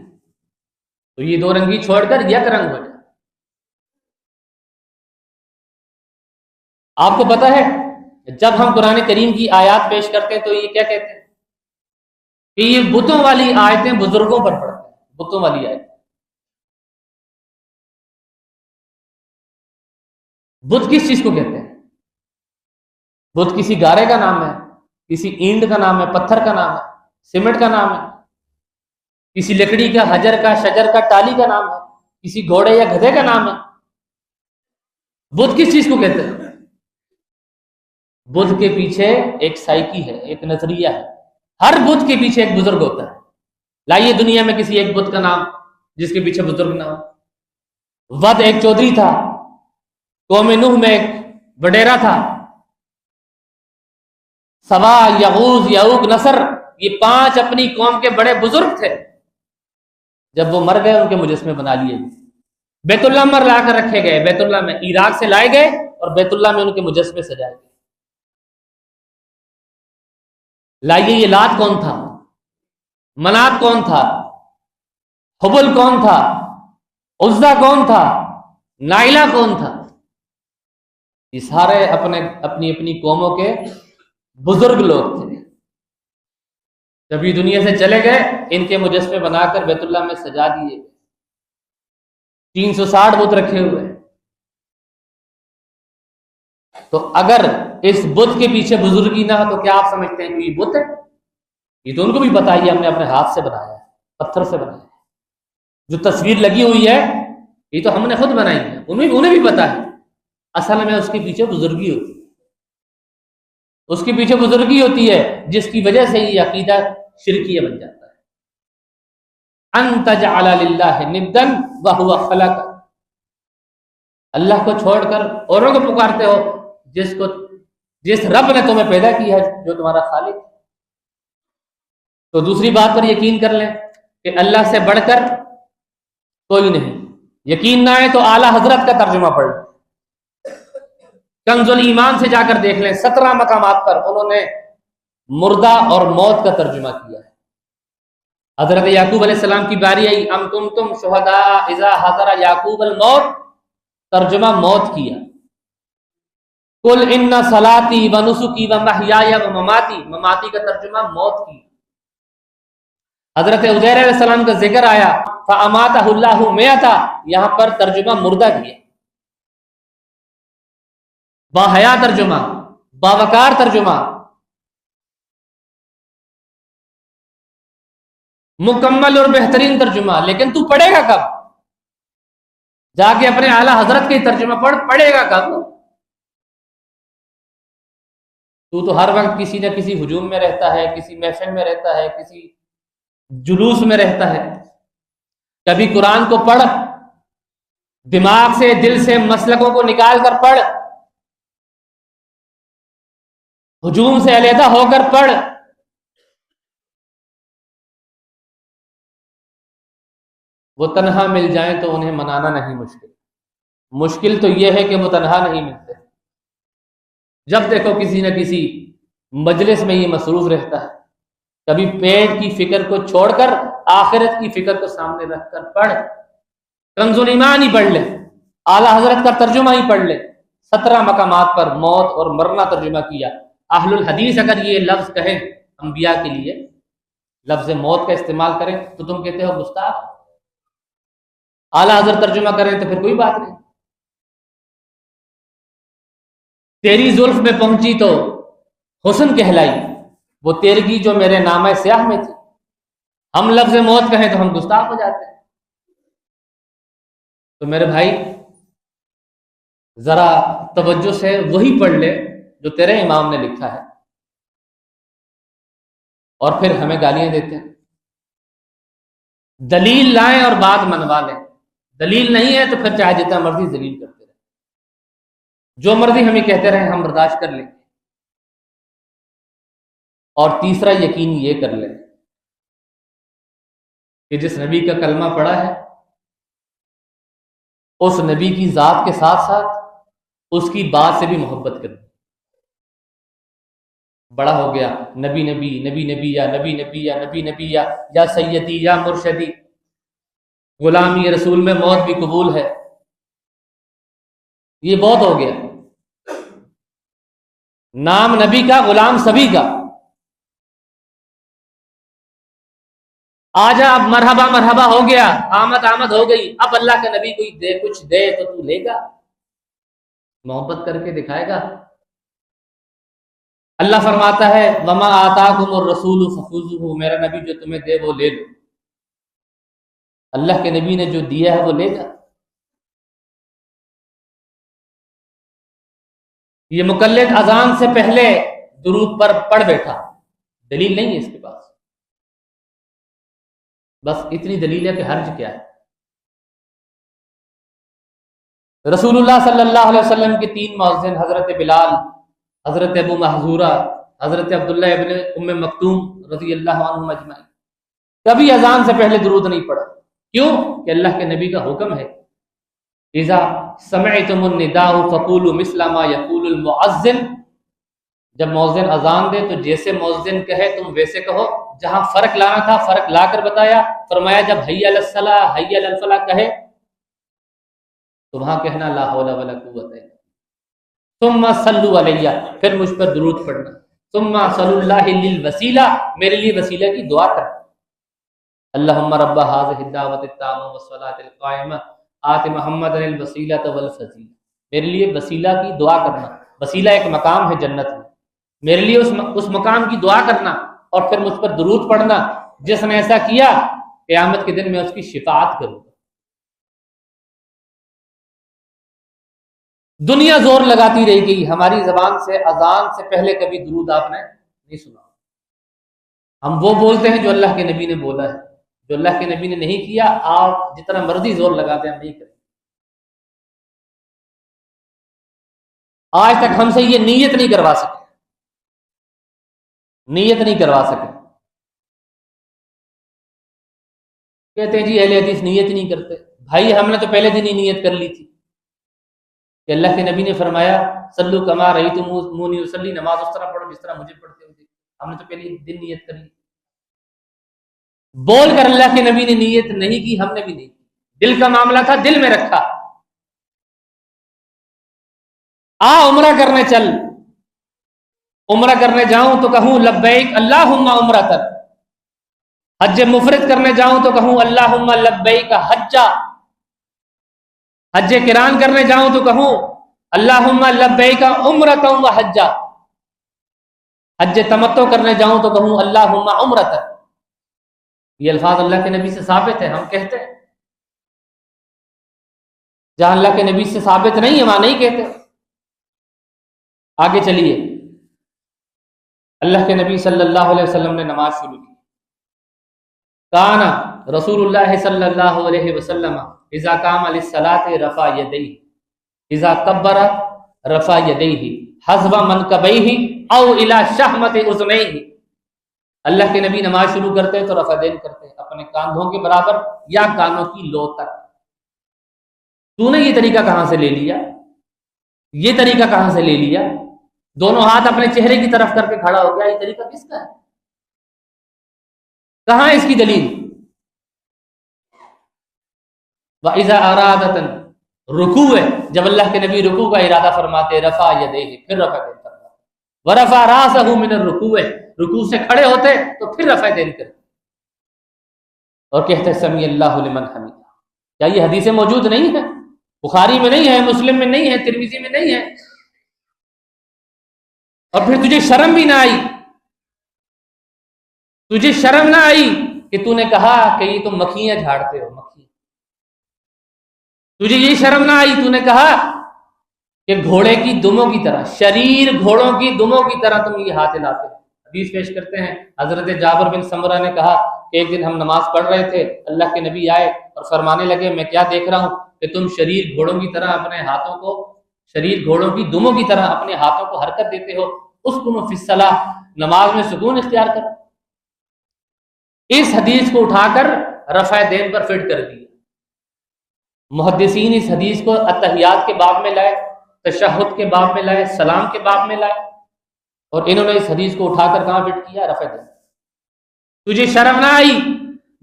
تو یہ 2 رنگی چھوڑ کر یک رنگ ہو جائے۔ آپ کو پتہ ہے جب ہم قرآن کریم کی آیات پیش کرتے ہیں تو یہ کیا کہتے ہیں کہ یہ بتوں والی آیتیں بزرگوں پر پڑھتے ہیں، بتوں والی آیتیں۔ بت کس چیز کو کہتے ہیں؟ بت کسی گارے کا نام ہے، کسی اینٹ کا نام ہے، پتھر کا نام ہے، سیمنٹ کا نام ہے، کسی لکڑی کا، حجر کا، شجر کا، ٹالی کا نام ہے، کسی گھوڑے یا گدھے کا نام ہے۔ بت کس چیز کو کہتے ہیں؟ بدھ کے پیچھے ایک سائیکی ہے، ایک نظریہ ہے، ہر بدھ کے پیچھے ایک بزرگ ہوتا ہے۔ لائیے دنیا میں کسی ایک بدھ کا نام جس کے پیچھے بزرگ نہ ہو۔ ود ایک چودھری تھا، قوم نوح میں ایک وڈیرا تھا، سبا، یغوز، یعوق، نصر، یہ 5 اپنی قوم کے بڑے بزرگ تھے۔ جب وہ مر گئے ان کے مجسمے بنا لیے گئے، بیت اللہ میں لا کر رکھے گئے، بیت اللہ میں عراق سے لائے گئے اور بیت اللہ میں ان کے مجسمے سجائے گئے۔ لائیے یہ لات کون تھا، منات کون تھا، حبل کون تھا، عزا کون تھا، نائلہ کون تھا؟ یہ سارے اپنی اپنی قوموں کے بزرگ لوگ تھے۔ جب یہ دنیا سے چلے گئے ان کے مجسمے بنا کر بیت اللہ میں سجا دیے، 360 بت رکھے ہوئے۔ تو اگر اس بت کے پیچھے بزرگی نہ ہو تو کیا آپ سمجھتے ہیں کہ یہ بت ہے؟ یہ تو ان کو بھی پتا ہے، ہم نے اپنے ہاتھ سے بنایا ہے، پتھر سے بنایا ہے۔ جو تصویر لگی ہوئی ہے یہ تو ہم نے خود بنائی ہے، انہیں بھی پتا ہے اصل میں اس کے پیچھے بزرگی ہوتی ہے، اس کے پیچھے بزرگی ہوتی ہے جس کی وجہ سے یہ عقیدہ شرکیہ بن جاتا ہے۔ ان تجعل للہ ندا وہو خلق، اللہ کو چھوڑ کر اوروں کو پکارتے ہو جس رب نے تمہیں پیدا کیا ہے، جو تمہارا خالق ہے۔ تو دوسری بات پر یقین کر لیں کہ اللہ سے بڑھ کر کوئی نہیں۔ یقین نہ آئے تو اعلیٰ حضرت کا ترجمہ پڑھ لیں، کنز الایمان سے جا کر دیکھ لیں، 17 مقامات پر انہوں نے مردہ اور موت کا ترجمہ کیا ہے۔ حضرت یعقوب علیہ السلام کی باری آئی، ام کنتم شہداء اذا حضر یعقوب الموت، ترجمہ موت کیا۔ قل ان صلاتی و نسکی و محیای و مماتی، مماتی کا ترجمہ موت کی۔ حضرت عزیر علیہ السلام کا ذکر آیا، فاماتہ اللہ مئتا، یہاں پر ترجمہ مردہ کیا۔ باحیا ترجمہ، باوقار ترجمہ، مکمل اور بہترین ترجمہ۔ لیکن تو پڑھے گا کب؟ جا کے اپنے اعلیٰ حضرت کے ترجمہ پڑھے گا کب؟ تو ہر وقت کسی نہ کسی ہجوم میں رہتا ہے، کسی محفل میں رہتا ہے، کسی جلوس میں رہتا ہے۔ کبھی قرآن کو پڑھ، دماغ سے، دل سے مسلکوں کو نکال کر پڑھ، ہجوم سے علیحدہ ہو کر پڑھ۔ وہ تنہا مل جائیں تو انہیں منانا نہیں مشکل، مشکل تو یہ ہے کہ وہ تنہا نہیں ملتے۔ جب دیکھو کسی نہ کسی مجلس میں یہ مصروف رہتا ہے۔ کبھی پیٹ کی فکر کو چھوڑ کر آخرت کی فکر کو سامنے رکھ کر پڑھ، کنز الایمان ہی پڑھ لے، اعلیٰ حضرت کا ترجمہ ہی پڑھ لے۔ 17 مقامات پر موت اور مرنا ترجمہ کیا۔ اہل الحدیث اگر یہ لفظ کہیں انبیاء کے لیے، لفظ موت کا استعمال کریں تو تم کہتے ہو گستاخ، اعلیٰ حضرت ترجمہ کریں تو پھر کوئی بات نہیں۔ تیری زلف میں پہنچی تو حسن کہلائی، وہ تیرگی جو میرے نامہ سیاہ میں تھی۔ ہم لفظ موت کہیں تو ہم گستاخ ہو جاتے ہیں۔ تو میرے بھائی ذرا توجہ سے وہی پڑھ لے جو تیرے امام نے لکھا ہے، اور پھر ہمیں گالیاں دیتے ہیں۔ دلیل لائیں اور بات منوا لیں، دلیل نہیں ہے تو پھر چاہے جتنا مرضی دلیل کرتے رہیں، جو مرضی ہمیں کہتے رہیں ہم برداشت کر لیں۔ اور تیسرا یقین یہ کر لیں کہ جس نبی کا کلمہ پڑھا ہے اس نبی کی ذات کے ساتھ ساتھ اس کی بات سے بھی محبت کریں۔ بڑا ہو گیا، نبی نبی نبی نبی یا نبی نبی یا نبی نبی یا سیدی یا مرشدی، غلامی رسول میں موت بھی قبول ہے، یہ بہت ہو گیا۔ نام نبی کا، غلام سبھی کا۔ آجا اب مرحبا مرحبا ہو گیا، آمد آمد ہو گئی، اب اللہ کے نبی کوئی دے کچھ دے تو لے گا، محبت کر کے دکھائے گا۔ اللہ فرماتا ہے وما آتاکم الرسول فخذوہ، میرا نبی جو تمہیں دے وہ لے لو۔ اللہ کے نبی نے جو دیا ہے وہ لے گا۔ یہ مقلد اذان سے پہلے درود پر پڑھ بیٹھا، دلیل نہیں ہے اس کے پاس، بس اتنی دلیل ہے کہ حرج کیا ہے۔ رسول اللہ صلی اللہ علیہ وسلم کے 3 مؤذن، حضرت بلال، حضرت ابو محذورہ، حضرت عبداللہ ابن ام مکتوم رضی اللہ عنہم اجمعین، کبھی اذان سے پہلے درود نہیں پڑھا۔ کیوں؟ کہ اللہ کے نبی کا حکم ہے، اذا سمعتم النداء فقولوا مثل ما يقول المؤذن، جب مؤذن اذان دے تو جیسے مؤذن کہے تم ویسے کہو۔ جہاں فرق لانا تھا فرق لا کر بتایا، فرمایا جب حی علی الصلاۃ حی علی الفلاح کہے تو وہاں کہنا لا حول ولا قوت الا باللہ، ثم صلوا علیہ، پھر مجھ پر درود پڑھنا، ثم صلوا اللہ للوسیلہ، میرے لیے وسیلہ کی دعا کرنا، اللہم رب هذه الدعوۃ التامہ والصلاۃ القائمہ آت محمد الوسیلۃ والفضیلہ، میرے لیے وسیلہ کی دعا کرنا۔ وسیلہ ایک مقام ہے جنت میں، میرے لیے اس مقام کی دعا کرنا اور پھر مجھ پر درود پڑھنا۔ جس نے ایسا کیا قیامت کے دن میں اس کی شفاعت کروں گا۔ دنیا زور لگاتی رہے گی، ہماری زبان سے اذان سے پہلے کبھی درود آپ نے نہیں سنا۔ ہم وہ بولتے ہیں جو اللہ کے نبی نے بولا ہے، جو اللہ کے نبی نے نہیں کیا آپ جتنا مرضی زور لگاتے ہیں ہم نہیں کریں۔ آج تک ہم سے یہ نیت نہیں کروا سکے، نیت نہیں کروا سکے۔ کہتے ہیں جی اہل حدیث نیت نہیں کرتے۔ بھائی ہم نے تو پہلے دن ہی نیت کر لی تھی کہ اللہ کے نبی نے فرمایا صلو کما رأیتمونی اصلی، نماز اس طرح پڑھو جس طرح مجھے پڑھتے ہوئے۔ ہم نے تو پہلے دن نیت کر لی، بول کر اللہ کے نبی نے نیت نہیں کی، ہم نے بھی نہیں کی، دل کا معاملہ تھا دل میں رکھا۔ عمرہ کرنے چل، عمرہ کرنے جاؤں تو کہوں لبیک اللہم عمرۃ، حج مفرد کرنے جاؤں تو کہوں اللہم لبیک حجہ، حج قران کرنے جاؤں تو کہوں اللہم لبیک عمرۃ و حجہ، حج تمتع کرنے جاؤں تو کہوں اللہم عمرۃ۔ یہ الفاظ اللہ کے نبی سے ثابت ہے، ہم کہتے ہیں۔ جہاں اللہ کے نبی سے ثابت نہیں ہے وہاں نہیں کہتے۔ آگے چلیے، اللہ کے نبی صلی اللہ علیہ وسلم نے نماز شروع کی۔ کانا رسول اللہ صلی اللہ علیہ وسلم اذا قام للصلاۃ رفع یدیہ، اذا کبر رفع یدیہ حذو منکبیہ او الی شحمۃ اذنیہ۔ اللہ کے نبی نماز شروع کرتے ہیں تو رفع دین کرتے ہیں، اپنے کاندھوں کے برابر یا کانوں کی لو تک۔ تو نے یہ طریقہ کہاں سے لے لیا؟ یہ طریقہ کہاں سے لے لیا؟ دونوں ہاتھ اپنے چہرے کی طرف کر کے کھڑا ہو گیا، یہ طریقہ کس کا ہے؟ کہاں اس کی دلیل؟ وَإِذَا أَرَادَتَ رکوع ہے، جب اللہ کے نبی رکوع کا ارادہ فرماتے رفع یدیہ، پھر رفع دین کرتے، وَرَفَعَ رَأْسَهُ مِنَ الرُّكُوعِ، رکوع سے کھڑے ہوتے تو پھر رفع دین کرتے اور کہتے سمیع اللہ لمن حمیدہ۔ کیا یہ حدیثیں موجود نہیں ہیں؟ بخاری میں نہیں ہے، مسلم میں نہیں ہے، ترمذی میں نہیں ہے؟ اور پھر تجھے شرم بھی نہ آئی، تجھے شرم نہ آئی کہ تو نے کہا کہ یہ تم مکھیاں جھاڑتے ہو، مکھیاں۔ تجھے یہ شرم نہ آئی، تو نے کہا کہ گھوڑے کی دموں کی طرح، شریر گھوڑوں کی دموں کی طرح تم یہ ہاتھ ہلاتے ہو۔ حدیث پیش کرتے ہیں حضرت جابر بن سمرہ نے کہا کہ ایک دن ہم نماز پڑھ رہے تھے، اللہ کے نبی آئے اور فرمانے لگے میں کیا دیکھ رہا ہوں کہ تم شریر گھوڑوں کی طرح اپنے ہاتھوں کو، شریر گھوڑوں کی دموں کی طرح اپنے ہاتھوں کو حرکت دیتے ہو، اسکنوا فی الصلاۃ، نماز میں سکون اختیار کرو۔ اس حدیث کو اٹھا کر رفع دین پر فٹ کر دیا۔ محدثین اس حدیث کو اتحیات کے باب میں لائے، تشہد کے باب میں لائے، سلام کے باب میں لائے، اور انہوں نے اس حدیث کو اٹھا کر کہاں فٹ کیا؟ رفع دین۔ تجھے شرم نہ آئی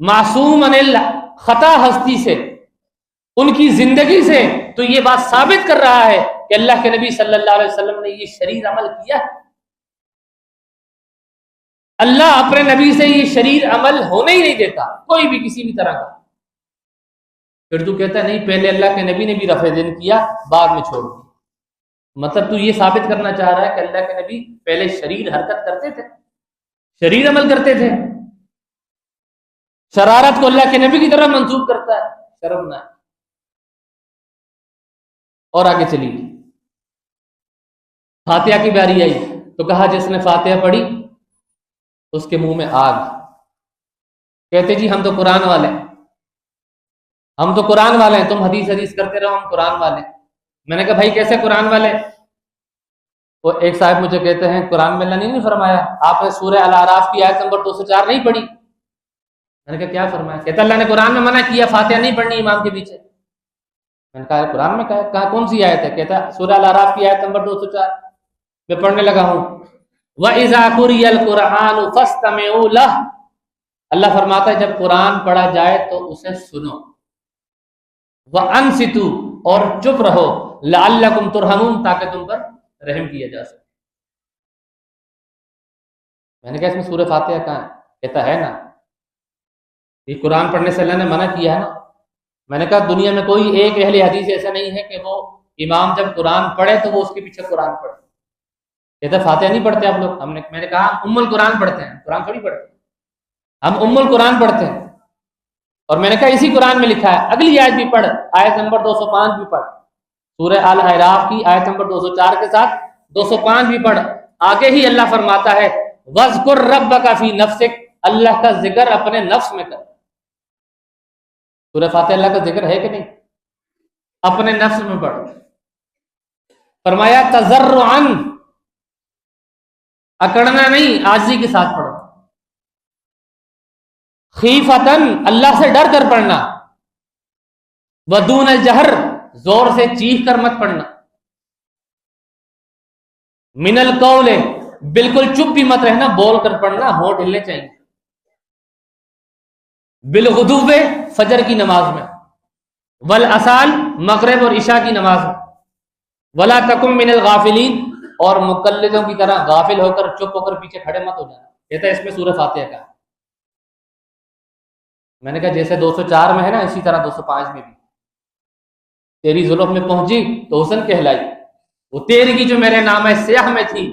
معصوم عن الخطا ہستی سے، ان کی زندگی سے تو یہ بات ثابت کر رہا ہے کہ اللہ کے نبی صلی اللہ علیہ وسلم نے یہ شریر عمل کیا ہے۔ اللہ اپنے نبی سے یہ شریر عمل ہونے ہی نہیں دیتا، کوئی بھی کسی بھی طرح کا۔ پھر تو کہتا ہے نہیں پہلے اللہ کے نبی نے بھی رفع دین کیا بعد میں چھوڑ دیا، مطلب تو یہ ثابت کرنا چاہ رہا ہے کہ اللہ کے نبی پہلے شریر حرکت کرتے تھے، شریر عمل کرتے تھے۔ شرارت کو اللہ کے نبی کی طرف منسوب کرتا ہے، شرم نہ ہے۔ اور آگے چلیے، فاتحہ کی باری آئی تو کہا جس نے فاتحہ پڑھی اس کے منہ میں آگ. کہتے جی ہم تو قرآن والے ہیں، ہم تو قرآن والے ہیں، تم حدیث کرتے رہو، ہم قرآن والے ہیں. میں نے کہا بھائی کیسے قرآن والے؟ وہ ایک صاحب مجھے کہتے ہیں قرآن میں اللہ نے نہیں فرمایا آپ نے سورہ الاعراف کی آیت نمبر 204 نہیں پڑھی؟ میں نے کہا کیا فرمایا؟ کہتا اللہ نے قرآن میں منع کیا فاتحہ نہیں پڑھنی امام کے پیچھے. میں نے کہا قرآن میں کہا کون سی آیت ہے؟ کہتا سورہ الاعراف کی آیت نمبر 204. میں پڑھنے لگا ہوں وَإِذَا قُرِئَ الْقُرْآنُ فَاسْتَمِعُوا لَهُ. اللہ فرماتا ہے جب قرآن پڑھا جائے تو اسے سنو. وَأَنصِتُوا اور چپ رہو لَعَلَّكُمْ تُرْحَمُونَ تاکہ تم پر رحم کیا جا سکے. میں نے کہا اس میں سورہ فاتحہ کہاں ہے؟ کہتا ہے نا یہ قرآن پڑھنے سے اللہ نے منع کیا ہے نا. میں نے کہا دنیا میں کوئی ایک اہل حدیث ایسا نہیں ہے کہ وہ امام جب قرآن پڑھے تو وہ اس کے پیچھے قرآن پڑھے. کہتا فاتحہ نہیں پڑھتے آپ لوگ؟ میں نے کہا ام القرآن پڑھتے ہیں، قرآن تھوڑی پڑھتے ہیں، ہم ام القرآن پڑھتے ہیں. اور میں نے کہا اسی قرآن میں لکھا ہے اگلی آیت بھی پڑھ، آیت نمبر 205 بھی پڑھ، سورہ الاعراف کی آیت نمبر 204 کے ساتھ 205 بھی پڑھ. آگے ہی اللہ فرماتا ہے وَاذْكُرْ رَبَّكَ فِي نَفْسِكَ، اللہ کا ذکر اپنے نفس میں کر. سورہ فاتحہ اللہ کا ذکر ہے کہ نہیں؟ اپنے نفس میں پڑھ. فرمایا تضرعاً، اکڑنا نہیں، عاجزی کے ساتھ پڑھو. خیفتاً، اللہ سے ڈر کر پڑھنا. ودون الجہر، زور سے چیخ کر مت پڑھنا. من القول، بالکل چپ بھی مت رہنا، بول کر پڑھنا، ہونٹ ہلنے چاہیے. بالغدو، فجر کی نماز میں. والعصال، مغرب اور عشاء کی نماز میں. ولا تکم من الغافلین، اور مقلدوں کی طرح غافل ہو کر چپ ہو کر پیچھے کھڑے مت ہو جانا. کہتا ہے اس میں سورہ فاتحہ کا. میں نے کہا جیسے 204 میں ہے نا اسی طرح 205 میں بھی. تیری زلف میں پہنچی تو حسن کہلائی، وہ تیری کی جو میرے نام ہے سیاہ میں تھی.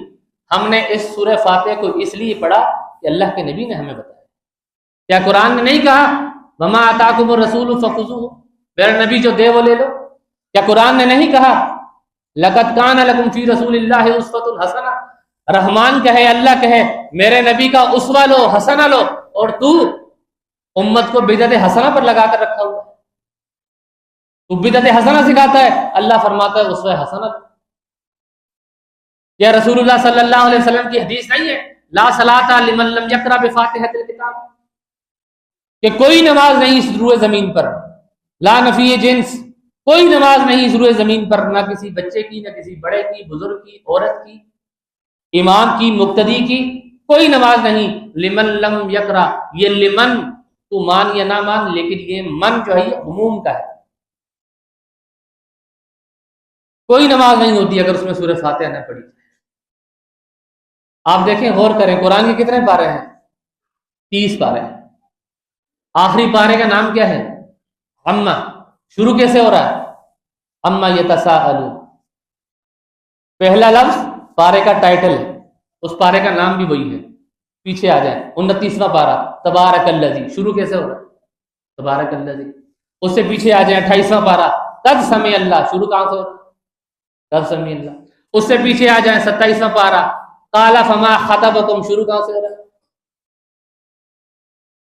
ہم نے اس سورہ فاتحہ کو اس لیے پڑھا کہ اللہ کے نبی نے ہمیں بتایا. کیا قرآن نے نہیں کہا وما آتاکم الرسول فخذوہ، میرا نبی جو دے وہ لے لو؟ کیا قرآن نے نہیں کہا لقد کان لکم فی رسول اللہ اسوۃ حسنہ؟ رحمان کہے، اللہ کہے میرے نبی کا اسوہ لو، حسنہ لو، اور تو امت کو بدعت حسنہ پر لگا کر رکھا ہوا، تو بدعت حسنہ سکھاتا ہے. اللہ فرماتا ہے اسوہ حسنہ لو. یا رسول اللہ صلی اللہ علیہ وسلم کی حدیث نہیں ہے لا صلاۃ لمن لم یقرأ بفاتحۃ الکتاب، کہ کوئی نماز نہیں اس روئے زمین پر، لا نفی جنس، کوئی نماز نہیں اس روئے زمین پر، نہ کسی بچے کی، نہ کسی بڑے کی، بزرگ کی، عورت کی، امام کی، مقتدی کی، کوئی نماز نہیں. لمن لم یقرأ، یہ لمن تو مان یا نہ مان، لیکن یہ من جو ہے یہ عموم کا ہے. کوئی نماز نہیں ہوتی اگر اس میں سورہ فاتحہ نہ پڑھی. آپ دیکھیں غور کریں قرآن کے کتنے پارے ہیں؟ 30 پارے ہیں. آخری پارے کا نام کیا ہے؟ عما. شروع کیسے ہو رہا ہے؟ عما یتساءلون. پہلا لفظ پارے کا ٹائٹل ہے، اس پارے کا نام بھی وہی ہے. پیچھے آ جائیں 29واں پارہ تبارک الذی. شروع کیسے ہو رہا ہے؟ تبارک الذی. اس سے پیچھے آ جائیں 28واں پارہ قد سمع اللہ. شروع کہاں سے ہو رہا ہے؟ قد سمع اللہ. اس سے پیچھے آ جائیں 27واں پارہ قال فما خطبکم. شروع کہاں سے ہو رہا ہے؟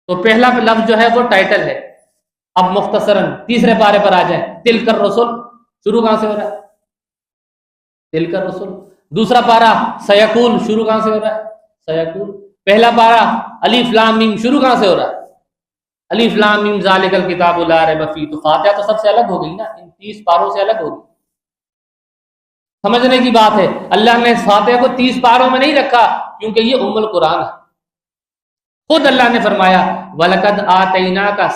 تو پہلا لفظ جو ہے وہ ٹائٹل ہے. اب مختصراً تیسرے پارے پر آ جائیں تلک الرسل. شروع کہاں سے ہو رہا ہے؟ تلک الرسل. دوسرا پارہ سیقول. شروع کہاں سے ہو رہا ہے؟ سیقول. پہلا پارہ الف لام میم. شروع کہاں سے ہو رہا ہے؟ الف لام میم ذالک الکتاب لا ریب فیہ. تو فاتحہ تو سب سے الگ ہو گئی نا، ان 30 پاروں سے الگ ہوگی. سمجھنے کی بات ہے اللہ نے فاتحہ کو 30 پاروں میں نہیں رکھا کیونکہ یہ ام القرآن ہے. خود اللہ نے فرمایا وَلَقَدْ آتَيْنَاكَ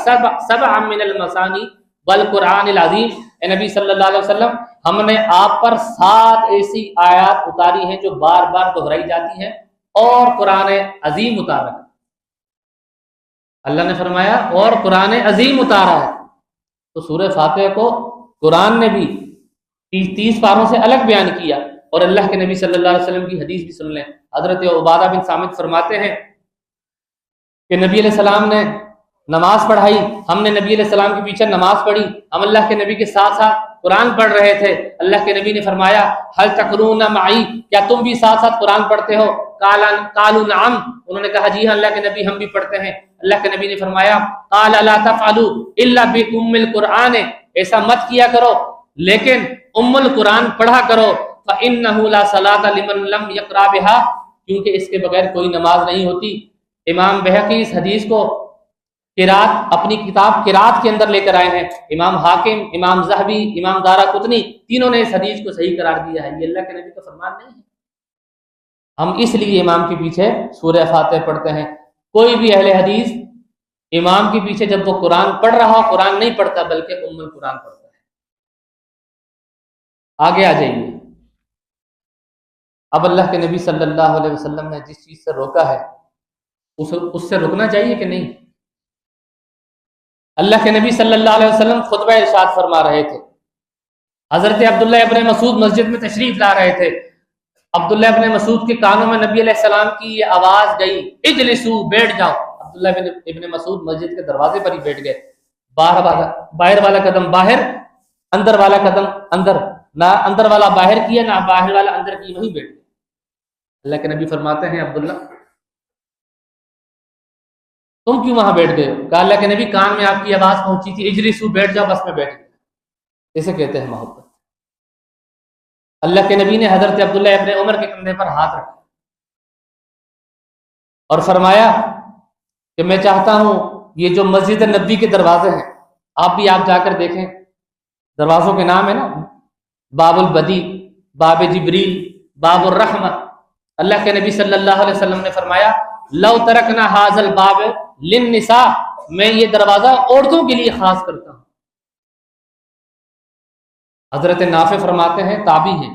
سَبْعًا مِّنَ الْمَثَانِي وَالْقُرْآنِ الْعَظِيمِ. اے نبی صلی اللہ علیہ وسلم ہم نے آپ پر 7 ایسی آیات اتاری ہیں جو بار بار دہرائی جاتی ہیں، اور قرآن عظیم اتارا ہے. اللہ نے فرمایا اور قرآن عظیم اتارا ہے. تو سورہ فاتحہ کو قرآن نے بھی 30 پاروں سے الگ بیان کیا. اور اللہ کے نبی صلی اللہ علیہ وسلم کی حدیث بھی سن لیں. حضرت عبادہ بن صامت فرماتے ہیں کہ نبی علیہ السلام نے نماز پڑھائی، ہم نے نبی علیہ السلام کے پیچھے نماز پڑھی، ہم اللہ کے نبی کے ساتھ ساتھ قرآن پڑھ رہے تھے، اللہ کے نبی نے فرمایا حل تقرون معی، کیا تم بھی ساتھ ساتھ قرآن پڑھتے ہو؟ قالوا نعم، انہوں نے کہا جی ہاں اللہ کے نبی ہم بھی پڑھتے ہیں۔ اللہ کے نبی نے فرمایا قال لا تفعلوا الا بام القرآن، ایسا مت کیا کرو لیکن ام القرآن پڑھا کرو، فانه لا صلاۃ لمن لم یقرأ بها، کیونکہ اس کے بغیر کوئی نماز نہیں ہوتی۔ امام بہقی اس حدیث کو قرات اپنی کتاب قرات کے اندر لے کر آئے ہیں، امام حاکم، امام ذہبی، امام دارقطنی تینوں نے اس حدیث کو صحیح قرار دیا ہے، یہ اللہ کے نبی کا فرمان نہیں ہے۔ ہم اس لیے امام کے پیچھے سورہ فاتحہ پڑھتے ہیں۔ کوئی بھی اہل حدیث امام کے پیچھے جب وہ قرآن پڑھ رہا قرآن نہیں پڑھتا بلکہ ام القرآن پڑھتا ہے۔ آگے آ جائیے، اب اللہ کے نبی صلی اللہ علیہ وسلم نے جس چیز سے روکا ہے اس سے رکنا چاہیے کہ نہیں؟ اللہ کے نبی صلی اللہ علیہ وسلم خطبہ ارشاد فرما رہے تھے، حضرت عبداللہ ابن مسعود مسجد میں تشریف لا رہے تھے، عبداللہ ابن مسعود کے کانوں میں نبی علیہ السلام کی یہ آواز گئی اجلسو، بیٹھ جاؤ۔ عبداللہ ابن مسعود مسجد کے دروازے پر ہی بیٹھ گئے، باہر والا قدم باہر، اندر والا قدم اندر، نہ اندر والا باہر کیا نہ باہر والا اندر کی، وہیں بیٹھ گئے۔ اللہ کے نبی فرماتے ہیں عبداللہ تم کیوں وہاں بیٹھ گئے ہو؟ کہا اللہ کے نبی کان میں آپ کی آواز پہنچی تھی اجلسو، بیٹھ جاؤ، بس میں بیٹھ گیا۔ اسے کہتے ہیں محبت۔ اللہ کے نبی نے حضرت عبداللہ ابن عمر کے کندھے پر ہاتھ رکھا اور فرمایا کہ میں چاہتا ہوں یہ جو مسجد نبی کے دروازے ہیں آپ بھی آپ جا کر دیکھیں، دروازوں کے نام ہے نا، باب البدی، باب جبریل، باب الرحمہ۔ اللہ کے نبی صلی اللہ علیہ وسلم نے فرمایا لو ترکنا ھذا الباب للنساء، میں یہ دروازہ عورتوں کے لیے خاص کرتا ہوں۔ حضرت نافع فرماتے ہیں، تابعی ہیں،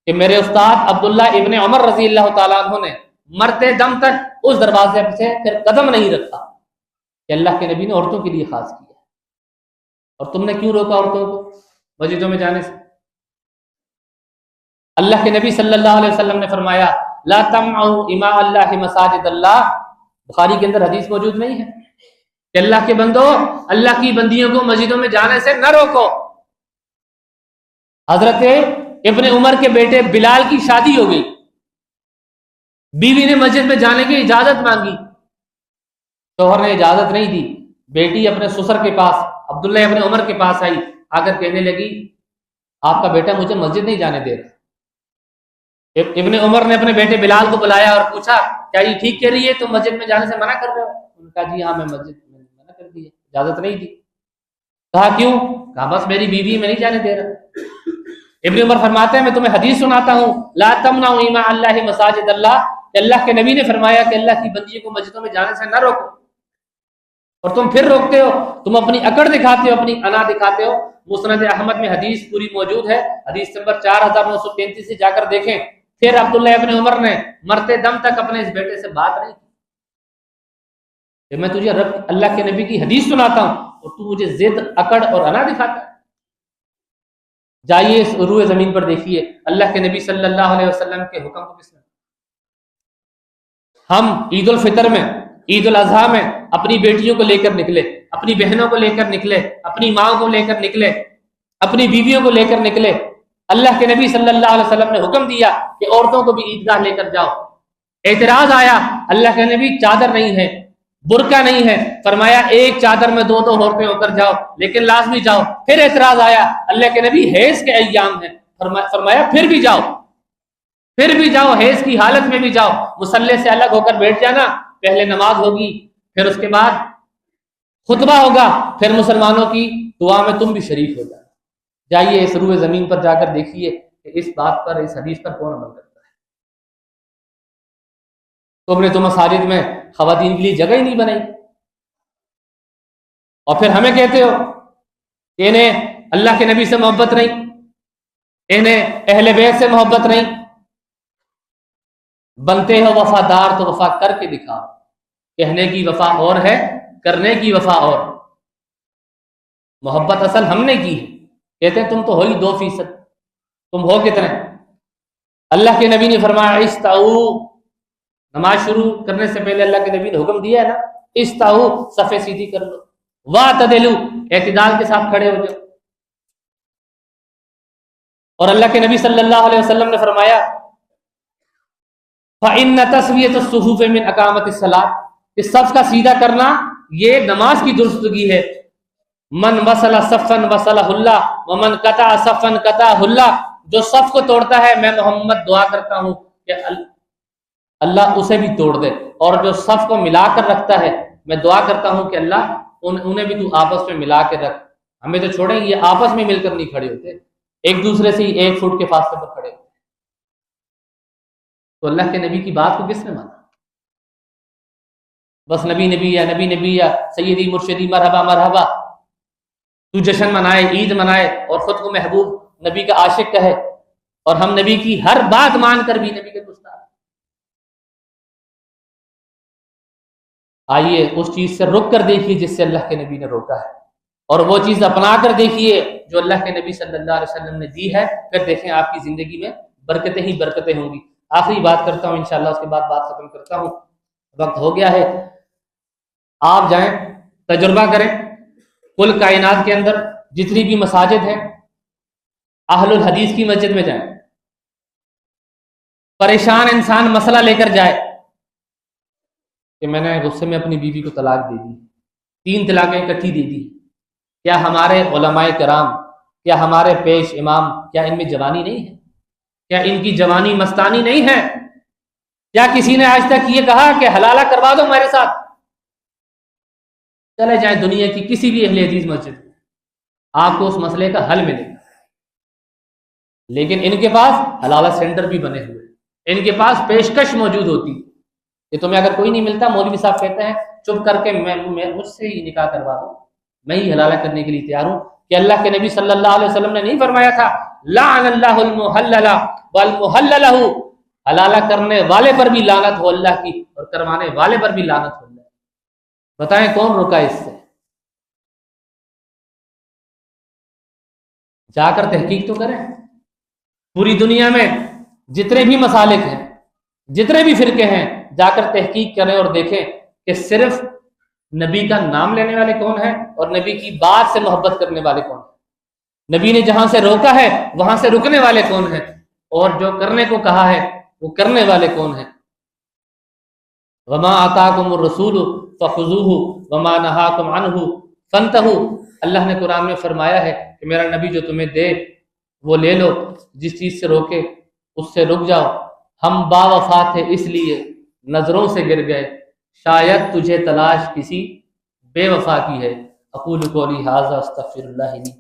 کہ میرے استاد عبداللہ ابن عمر رضی اللہ تعالیٰ عنہ نے مرتے دم تک اس دروازے سے پھر قدم نہیں رکھا کہ اللہ کے نبی نے عورتوں کے لیے خاص کیا۔ اور تم نے کیوں روکا عورتوں کو مسجدوں میں جانے سے؟ اللہ کے نبی صلی اللہ علیہ وسلم نے فرمایا لا تمنعوا اماء اللہ مساجد اللہ، بخاری کے اندر حدیث موجود نہیں ہے کہ اللہ کے بندو اللہ کی بندیوں کو مسجدوں میں جانے سے نہ روکو۔ حضرت ابن عمر کے بیٹے بلال کی شادی ہو گئی، بیوی نے مسجد میں جانے کی اجازت مانگی، شوہر نے اجازت نہیں دی، بیٹی اپنے سسر کے پاس عبداللہ ابن عمر کے پاس آئی، آ کر کہنے لگی آپ کا بیٹا مجھے مسجد نہیں جانے دے رہا۔ ابن عمر نے اپنے بیٹے بلال کو بلایا اور پوچھا کیا یہ ٹھیک کہہ رہی ہے تم مسجد میں جانے سے منع کر رہے ہو؟ انہوں نے کہا جی ہاں میں مسجد میں منع کر دی ہے، اجازت نہیں دی۔ کہا کیوں؟ کہا بس میری بیوی میں نہیں جانے دے رہا۔ ابن عمر فرماتے ہیں میں تمہیں حدیث سناتا ہوں لا تمنعوا اماء اللہ مساجد اللہ، کہ اللہ کے نبی نے فرمایا کہ اللہ کی بندیوں کو مسجدوں میں جانے سے نہ روکو، اور تم پھر روکتے ہو، تم اپنی اکڑ دکھاتے ہو، اپنی انا دکھاتے ہو۔ مسند احمد میں حدیث پوری موجود ہے، حدیث نمبر 4933 سے جا کر دیکھیں۔ پھر عبداللہ ابن عمر نے مرتے دم تک اپنے اس بیٹے سے بات نہیں کی کہ میں تجھے اللہ کے نبی کی حدیث سناتا ہوں اور تو مجھے ضد، اکڑ اور انا دکھاتا ہے۔ جائیے اس روئے زمین پر دیکھیے اللہ کے نبی صلی اللہ علیہ وسلم کے حکم کو کس نے؟ ہم عید الفطر میں، عید الاضحیٰ میں اپنی بیٹیوں کو لے کر نکلے، اپنی بہنوں کو لے کر نکلے، اپنی ماں کو لے کر نکلے، اپنی بیویوں کو لے کر نکلے۔ اللہ کے نبی صلی اللہ علیہ وسلم نے حکم دیا کہ عورتوں کو بھی عیدگاہ لے کر جاؤ۔ اعتراض آیا، اللہ کے نبی چادر نہیں ہے، برقع نہیں ہے، فرمایا ایک چادر میں دو عورتیں ہو کر جاؤ لیکن لازمی جاؤ۔ پھر اعتراض آیا، اللہ کے نبی حیض کے ایام ہیں، فرمایا پھر بھی جاؤ، پھر بھی جاؤ، حیض کی حالت میں بھی جاؤ، مصلی سے الگ ہو کر بیٹھ جانا، پہلے نماز ہوگی، پھر اس کے بعد خطبہ ہوگا، پھر مسلمانوں کی دعا میں تم بھی شریک ہو جانا۔ جائیے اس روئے زمین پر جا کر دیکھیے کہ اس بات پر، اس حدیث پر کون عمل کرتا ہے۔ تم نے تو مساجد میں خواتین کے لیے جگہ ہی نہیں بنائی، اور پھر ہمیں کہتے ہو کہ انہیں اللہ کے نبی سے محبت نہیں، انہیں اہل بیت سے محبت نہیں۔ بنتے ہو وفادار تو وفا کر کے دکھاؤ، کہنے کی وفا اور ہے، کرنے کی وفا اور۔ محبت اصل ہم نے کی ہے، کہتے ہیں تم تو ہو ہی 2%، تم ہو کتنے؟ اللہ کے نبی نے فرمایا استعو، نماز شروع کرنے سے پہلے اللہ کے نبی نے حکم دیا ہے نا استعو صفے سیدھی کر لو، واعتدلو اعتدال کے ساتھ کھڑے ہو جاؤ۔ اور اللہ کے نبی صلی اللہ علیہ وسلم نے فرمایا فَإِنَّ تَسْوِيَةَ الصُّفُوفِ مِنْ اقامت الصلاۃ، کہ صف کا سیدھا کرنا یہ نماز کی درستگی ہے۔ من وصل صفا وصلہ اللہ ومن قطع صفا قطعہ اللہ، جو صف کو توڑتا ہے میں محمد دعا کرتا ہوں کہ اللہ اسے بھی توڑ دے، اور جو صف کو ملا کر رکھتا ہے میں دعا کرتا ہوں کہ اللہ انہیں بھی تو آپس میں ملا کے رکھ۔ ہمیں تو چھوڑیں، یہ آپس میں مل کر نہیں کھڑے ہوتے، ایک دوسرے سے ہی 1 فٹ کے فاصلے پر کھڑے ہوتے۔ تو اللہ کے نبی کی بات کو کس نے مانا؟ بس نبی نبی یا نبی نبی یا سیدی مرشدی مرحبا مرحبا، تو جشن منائے، عید منائے اور خود کو محبوب نبی کا عاشق کہے، اور ہم نبی کی ہر بات مان کر بھی نبی کے گستاخ۔ آئیے اس چیز سے رک کر دیکھیے جس سے اللہ کے نبی نے روکا ہے، اور وہ چیز اپنا کر دیکھیے جو اللہ کے نبی صلی اللہ علیہ وسلم نے دی ہے، پھر دیکھیں آپ کی زندگی میں برکتیں ہی برکتیں ہوں گی۔ آخری بات کرتا ہوں انشاءاللہ، اس کے بعد بات ختم کرتا ہوں، وقت ہو گیا ہے۔ آپ جائیں تجربہ کریں، کل کائنات کے اندر جتنی بھی مساجد ہیں اہل الحدیث کی مسجد میں جائیں، پریشان انسان مسئلہ لے کر جائے کہ میں نے غصے میں اپنی بیوی کو طلاق دے دی، 3 طلاقیں اکٹھی دے دی، کیا ہمارے علماء کرام، کیا ہمارے پیش امام، کیا ان میں جوانی نہیں ہے؟ کیا ان کی جوانی مستانی نہیں ہے؟ کیا کسی نے آج تک یہ کہا کہ حلالہ کروا دو میرے ساتھ؟ چلے جائیں دنیا کی کسی بھی اہل حدیث مسجد میں، آپ کو اس مسئلے کا حل ملے گا۔ لیکن ان کے پاس حلالہ سینٹر بھی بنے ہوئے، ان کے پاس پیشکش موجود ہوتی کہ تمہیں اگر کوئی نہیں ملتا، مولوی صاحب کہتے ہیں چپ کر کے میں مجھ سے ہی نکاح کروا دو، میں ہی حلالہ کرنے کے لیے تیار ہوں۔ کہ اللہ کے نبی صلی اللہ علیہ وسلم نے نہیں فرمایا تھا لعن اللہ المحلل والمحلل لہ، حلالہ کرنے والے پر بھی لعنت ہو اللہ کی اور کروانے والے پر بھی لعنت ہو اللہ۔ بتائیں کون روکا اس سے؟ جا کر تحقیق تو کریں۔ پوری دنیا میں جتنے بھی مسالک ہیں، جتنے بھی فرقے ہیں، جا کر تحقیق کریں اور دیکھیں کہ صرف نبی کا نام لینے والے کون ہیں اور نبی کی بات سے محبت کرنے والے کون ہیں۔ نبی نے جہاں سے روکا ہے وہاں سے رکنے والے کون ہیں، اور جو کرنے کو کہا ہے وہ کرنے والے کون ہیں۔ وما آتاکم الرسول فخذوہ وما نہاکم عنہ فانتہوا، اللہ نے قرآن میں فرمایا ہے کہ میرا نبی جو تمہیں دے وہ لے لو، جس چیز سے روکے اس سے رک جاؤ۔ ہم با وفا تھے اس لیے نظروں سے گر گئے، شاید تجھے تلاش کسی بے وفا کی ہے۔ اقول قولی ھذا استغفر اللہ لی